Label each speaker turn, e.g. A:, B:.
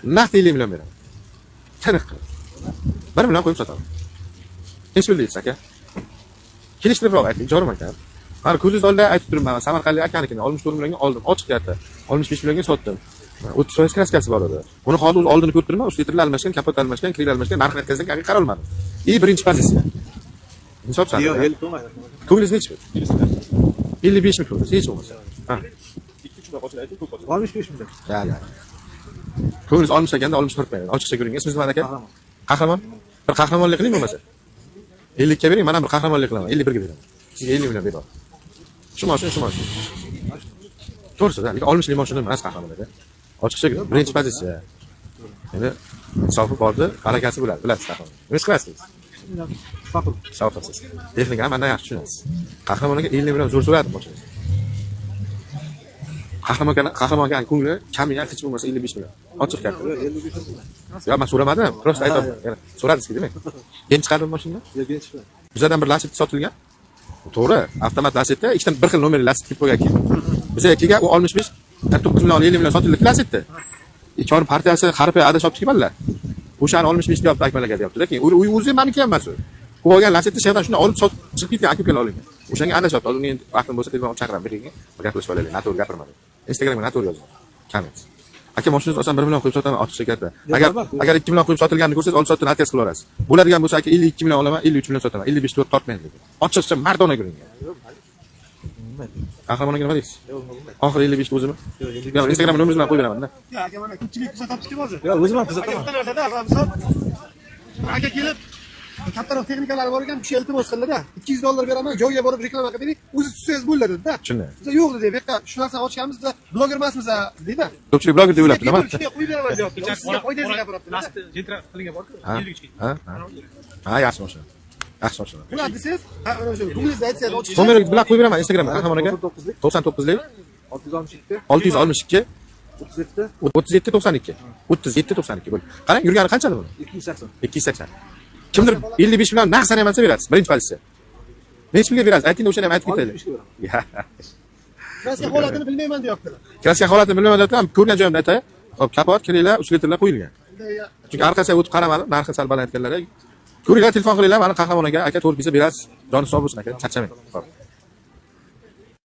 A: naqd 50 million beraman. Tiniq qilib. 1 million qo'yib sotaman. Necha pul deysiz aka? Kelishtiribroq ayting, jorim aka. Mana ko'zingiz oldida aytib turibman, Samarqandlik akanikini 64 millionga oldim, ochiq gapda. 65 millionga sotdim. 30% kraskasi bor edi. Buni hozir o'z oldini ko'rib turibman, uslitrlar almashgan, kapot almashgan, kirlar almashgan, narxini aytgandan keyin qaror olmadim. Birinchi pozitsiya. Insof sani. Yo'q, 50 to'g'ri. Ko'nglingiz nechi? 55 ming ko'nglingiz hech bo'lmasa. Ha. 2-3 ming qo'shilib ayting, ko'p qo'shilib. 65 ming. Ya. Ko'nglingiz olmish ekanda 64 ming. Ochiqcha ko'ring. Ismingiz nima aka? Qahramon. Bir qahramonlik qiling bo'lmasa. 50 ga bering, mana bir qahramonlik qilaman. 51 ga beraman. Sizga 50 million beraman. Shu mashina. To'g'risi-da, lekin olmishlik mashina emas qahramon aka. Ochiqcha birinchi pozitsiya. Endi insofi bordi, barakasi bo'ladi, bilasiz qahramon. Nima qilasiz? Safsiz. Texnika mendan yaxshi tushunasiz. Qahramonga 50 million zo'r so'radi mashina. Qahramonga ko'ngli kamiga hech bo'lmasa 55 million. Ochiq gap. 55. Yo'q, men so'ramadim. Prosta aytaman. So'radingiz-ku, demak. Keyin chiqardim mashina? Yo'q, keyin chiqdi. Bizdan bir Lacetti sotilgan. To'g'ri, avtomat Lacetti, ikkitan bir xil nomerli Lacetti kelib qo'ygan keyin. Bizga u 65, 9 million, 50 million sotildi Lacetti. Ikki partiyasi xarpa adashibdi kimlar? O'shani 65 deyapti akmalga deyapti. Lekin u o'zi meniki ham emas u. Bu olgan Lacetti shaydan shuni olib chiqib ketgan aka ukalar olingan. O'shanga adashyapti. Hozir men vaqtim bo'lsa telefon chaqiraman, bering. Gaplashib olaylik. Noto'g'ri gapirmadim. Instagramga noto'g'ri yozing. Komment. Aka mashinangizni olsam 1 million qo'yib sotaman, ochiqcha gapda. Agar 2 million qo'yib sotilganini ko'rsangiz, olib sotib natkaz qilib olasiz. Bo'ladigan bo'lsa aka 52 million olaman, 53 million sotaman, 55 to'rt tortmaydi dedi. Ochiqcha mardona ko'ring. Qahramonga nima deysiz? Oxiri 55 o'zimi? Yo'q, Instagram nomeringizni qo'yib beraman-da.
B: Yo'q, aka mana ko'pchilik kuzatibdi hozir.
C: Yo'q, o'zim ham kuzataman.
B: Aka kelib kattaroq texnikalari bor ekan, 3 iltimos qildi-da. $200 beraman, joyga borib reklama qilib bering, o'zi tutsangiz bo'ladi dedi-da.
A: Tushundim.
B: Biz yo'q dedi, bu yerda shu narsani ochganmizda bloger emasmiz deydi.
A: Ko'pchilik bloger deb o'ylabdi, nima?
B: Shunga qo'yib beraman deyapti. Sizga foydasiz gapiryapti.
C: Jentra qilingan bor-ku, 53 ga.
A: Ha, yaxshi mashina. Yaxshi mashina.
B: Bular desiz, ha, mana shu Google'da aytsangiz ochish.
A: Nomerni bilan qo'yib beraman Instagramga, qahramonaga. 99lik 662 37 92 37 92 bo'l. Qarang, yurgani qanchadi buni?
C: 280.
A: 280. Kimdir 55 million naqd sanaymasa berasiz, birinchi pozitsiya. Necha pulga berasiz? Ayting, o'shani ham aytib ketaylik.
B: Kraska holatini bilmayman deyaptilar.
A: Kraska holatini bilmayman deyapti, ko'rgan joyimda aytay. Hop, kapot, kiranglar, uslitrlar qo'yilgan. Chunki orqasiga o'tib qaramadim, narxi sal baland aytganlar. Ko'ringlar, telefon qilinglar, meni qahramonaga aka to'g'ri kelsa berasiz. Joni sog' bo'lsin aka, charchamang. Hop.